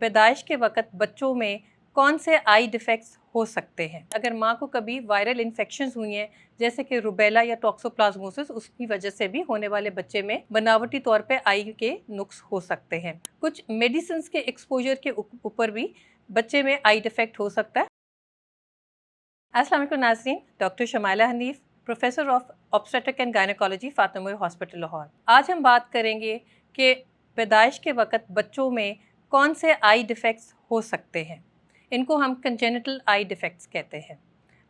पैदाइश के वक़्त बच्चों में कौन से आई डिफेक्ट्स हो सकते हैं। अगर माँ को कभी वायरल इन्फेक्शंस हुई हैं जैसे कि रूबेला या टॉक्सोप्लाज्मोसिस, उसकी वजह से भी होने वाले बच्चे में बनावटी तौर पे आई के नुक्स हो सकते हैं। कुछ मेडिसिन के एक्सपोजर के ऊपर भी बच्चे में आई डिफेक्ट हो सकता है। अस्सलाम वालेकुम नाज़रीन, doctor Shamaila Hanif, professor of obstetric and gynaecology, Fatima hospital Lahore. आज हम बात करेंगे कि पैदाइश के वक़्त बच्चों में कौन से आई डिफेक्ट्स हो सकते हैं। इनको हम कंजेनिटल आई डिफेक्ट्स कहते हैं।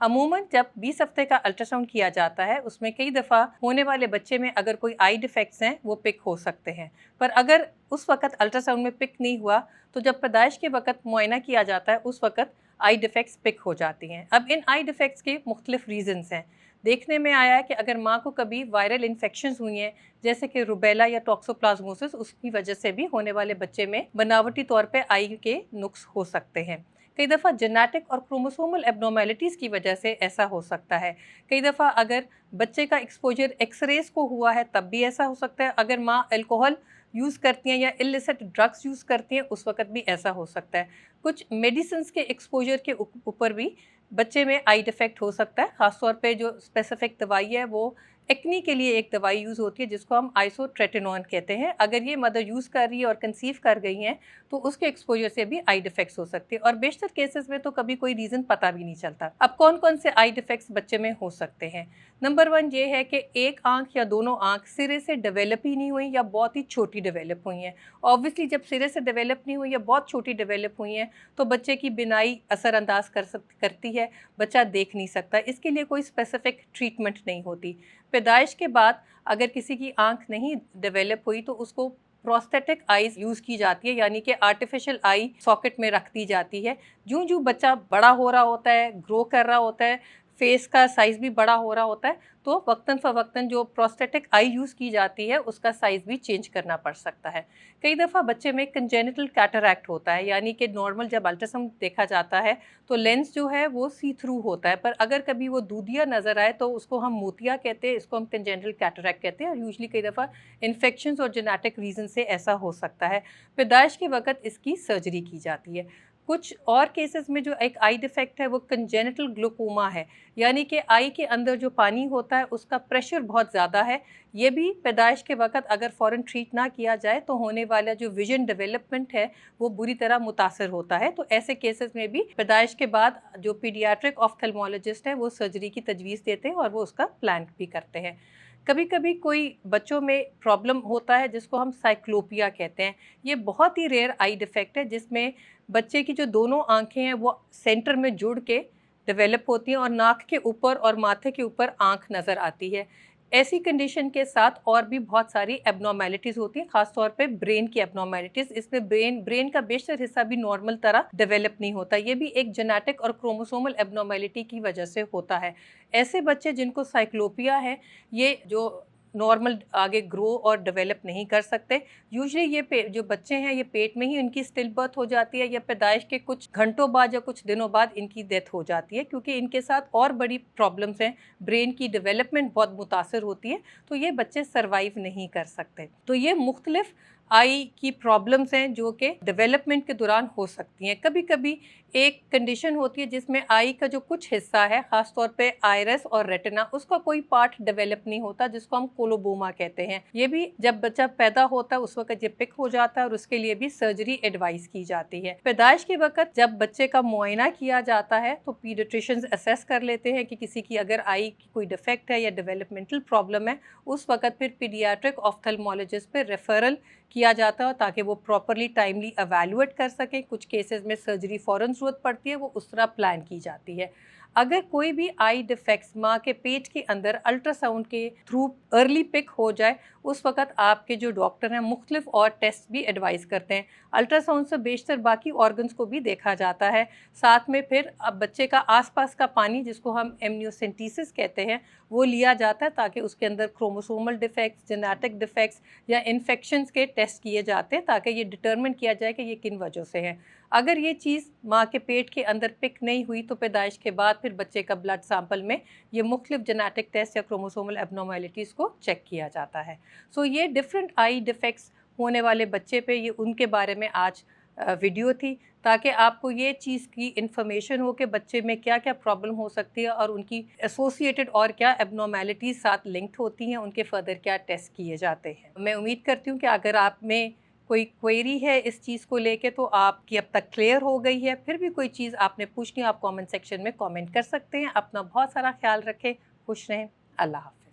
अमूमन जब 20 हफ्ते का अल्ट्रासाउंड किया जाता है, उसमें कई दफ़ा होने वाले बच्चे में अगर कोई आई डिफेक्ट्स हैं वो पिक हो सकते हैं, पर अगर उस वक़्त अल्ट्रासाउंड में पिक नहीं हुआ तो जब पैदाइश के वक़्त मुआयना किया जाता है उस वक़्त आई डिफेक्ट्स पिक हो जाती हैं। अब इन आई डिफेक्ट्स के मुख्तलिफ रीज़न्स हैं। देखने में आया है कि अगर माँ को कभी वायरल इन्फेक्शंस हुई हैं जैसे कि रूबेला या टॉक्सोप्लाज्मोसिस, उसकी वजह से भी होने वाले बच्चे में बनावटी तौर पे आई के नुक्स हो सकते हैं। कई दफ़ा जेनेटिक और क्रोमोसोमल एब्नॉर्मेलिटीज़ की वजह से ऐसा हो सकता है। कई दफ़ा अगर बच्चे का एक्सपोजर एक्सरेज को हुआ है तब भी ऐसा हो सकता है। अगर माँ अल्कोहल यूज़ करती हैं या इलिसिट ड्रग्स यूज़ करती हैं उस वक़्त भी ऐसा हो सकता है। कुछ मेडिसिन्स के एक्सपोजर के ऊपर भी बच्चे में आई डिफेक्ट हो सकता है। ख़ासतौर पे जो स्पेसिफिक दवाई है वो एक्नी के लिए एक दवाई यूज़ होती है जिसको हम आइसोट्रेटिनोन कहते हैं। अगर ये मदर यूज़ कर रही है और कंसीव कर गई हैं तो उसके एक्सपोजर से भी आई डिफेक्ट्स हो सकते हैं, और बेशतर केसेस में तो कभी कोई रीज़न पता भी नहीं चलता। अब कौन कौन से आई डिफेक्ट्स बच्चे में हो सकते हैं। नंबर 1 ये है कि एक आँख या दोनों आँख सिरे से डेवलप ही नहीं हुई या बहुत ही छोटी डेवलप हुई हैं। ऑब्वियसली जब सिरे से डेवलप नहीं हुई या बहुत छोटी डेवलप हुई हैं तो बच्चे की बिनाई असरअंदाज करती है, बच्चा देख नहीं सकता। इसके लिए कोई स्पेसिफिक ट्रीटमेंट नहीं होती। पैदाइश के बाद अगर किसी की आंख नहीं डेवलप हुई तो उसको प्रोस्थेटिक आईज यूज़ की जाती है, यानी कि आर्टिफिशियल आई सॉकेट में रख दी जाती है। जूँ जूँ बच्चा बड़ा हो रहा होता है, ग्रो कर रहा होता है, फेस का साइज़ भी बड़ा हो रहा होता है, तो वक्तन फ़वक्तन जो प्रोस्थेटिक आई यूज़ की जाती है उसका साइज़ भी चेंज करना पड़ सकता है। कई दफ़ा बच्चे में कंजेनिटल कैटरैक्ट होता है, यानी कि नॉर्मल जब अल्ट्रासाउंड देखा जाता है तो लेंस जो है वो सी थ्रू होता है, पर अगर कभी वो दूधिया नज़र आए तो उसको हम मोतिया कहते हैं, इसको हम कंजेनिटल कैटरैक्ट कहते हैं। और यूजली कई दफ़ा इन्फेक्शंस और जेनेटिक रीज़न से ऐसा हो सकता है। पैदाइश के वक़्त इसकी सर्जरी की जाती है। कुछ और केसेस में जो एक आई डिफेक्ट है वो कंजेनिटल ग्लूकोमा है, यानी कि आई के अंदर जो पानी होता है उसका प्रेशर बहुत ज़्यादा है। ये भी पैदाइश के वक़्त अगर फ़ौरन ट्रीट ना किया जाए तो होने वाला जो विजन डेवलपमेंट है वो बुरी तरह मुतासर होता है। तो ऐसे केसेस में भी पैदाइश के बाद जो पीडियाट्रिक ऑफ्थेल्मोलॉजिस्ट है वो सर्जरी की तजवीज़ देते हैं और वो उसका प्लान भी करते हैं। कभी कभी कोई बच्चों में प्रॉब्लम होता है जिसको हम साइक्लोपिया कहते हैं। ये बहुत ही रेयर आई डिफेक्ट है जिसमें बच्चे की जो दोनों आंखें हैं वो सेंटर में जुड़ के डेवलप होती हैं और नाक के ऊपर और माथे के ऊपर आंख नज़र आती है। ऐसी कंडीशन के साथ और भी बहुत सारी एबनॉर्मेलिटीज़ होती हैं, खासतौर पे ब्रेन की एबनॉर्मेलिटीज़। इसमें ब्रेन का बेशतर हिस्सा भी नॉर्मल तरह डेवलप नहीं होता। ये भी एक जेनेटिक और क्रोमोसोमल एबनॉर्मेलिटी की वजह से होता है। ऐसे बच्चे जिनको साइक्लोपिया है ये जो नॉर्मल आगे ग्रो और डेवलप नहीं कर सकते। यूजुअली ये जो बच्चे हैं ये पेट में ही इनकी स्टिल बर्थ हो जाती है या पैदाइश के कुछ घंटों बाद या कुछ दिनों बाद इनकी डेथ हो जाती है, क्योंकि इनके साथ और बड़ी प्रॉब्लम्स हैं। ब्रेन की डेवलपमेंट बहुत मुतासर होती है, तो ये बच्चे सर्वाइव नहीं कर सकते। तो ये मुख्तलिफ आई की प्रॉब्लम्स हैं जो कि डेवलपमेंट के दौरान हो सकती हैं। कभी कभी एक कंडीशन होती है जिसमें आई का जो कुछ हिस्सा है, ख़ास तौर पे आइरिस और रेटिना, उसका कोई पार्ट डेवलप नहीं होता जिसको हम कोलोबोमा कहते हैं। ये भी जब बच्चा पैदा होता है उस वक्त ये पिक हो जाता है और उसके लिए भी सर्जरी एडवाइस की जाती है। पैदाइश के वक्त जब बच्चे का मुआयना किया जाता है तो पीडियाट्रिशियंस असेस कर लेते हैं कि किसी की अगर आई की कोई डिफेक्ट है या डेवलपमेंटल प्रॉब्लम है, उस वक्त फिर पीडियाट्रिक ऑफ्थेल्मोलॉजिस्ट पे रेफरल किया जाता है ताकि वो प्रॉपरली टाइमली एवेलुएट कर सकें। कुछ केसेस में सर्जरी फ़ौरन ज़रूरत पड़ती है, वो उस तरह प्लान की जाती है। अगर कोई भी आई डिफेक्ट्स माँ के पेट के अंदर अल्ट्रासाउंड के थ्रू अर्ली पिक हो जाए, उस वक्त आपके जो डॉक्टर हैं मुख्तलिफ और टेस्ट भी एडवाइस करते हैं। अल्ट्रासाउंड से बेशतर बाकी ऑर्गन्स को भी देखा जाता है। साथ में फिर अब बच्चे का आसपास का पानी जिसको हम एमनियोसेंटीसिस कहते हैं वो लिया जाता है ताकि उसके अंदर क्रोमोसोमल डिफेक्ट्स, जेनेटिक डिफेक्ट्स या इन्फेक्शंस के टेस्ट किए जाते हैं ताकि ये डिटरमिन किया जाए कि ये किन वजह से है। अगर ये चीज़ माँ के पेट के अंदर पिक नहीं हुई तो पैदाइश के बाद फिर बच्चे का ब्लड सैंपल में ये मुख्तलिफ जेनेटिक टेस्ट या क्रोमोसोमल एबनॉर्मेलिटीज़ को चेक किया जाता है। सो ये डिफरेंट आई डिफेक्ट्स होने वाले बच्चे पे ये उनके बारे में आज वीडियो थी, ताकि आपको ये चीज़ की इन्फॉर्मेशन हो कि बच्चे में क्या क्या प्रॉब्लम हो सकती है और उनकी एसोसिएटेड और क्या एबनॉर्मेलिटीज़ साथ लिंक्ड होती हैं, उनके फर्दर क्या टेस्ट किए जाते हैं। मैं उम्मीद करती हूँ कि अगर आप में कोई क्वेरी है इस चीज़ को लेके तो आपकी अब तक क्लियर हो गई है। फिर भी कोई चीज़ आपने पूछनी, आप कमेंट सेक्शन में कमेंट कर सकते हैं। अपना बहुत सारा ख्याल रखें, खुश रहें। अल्लाह हाफ़िज़।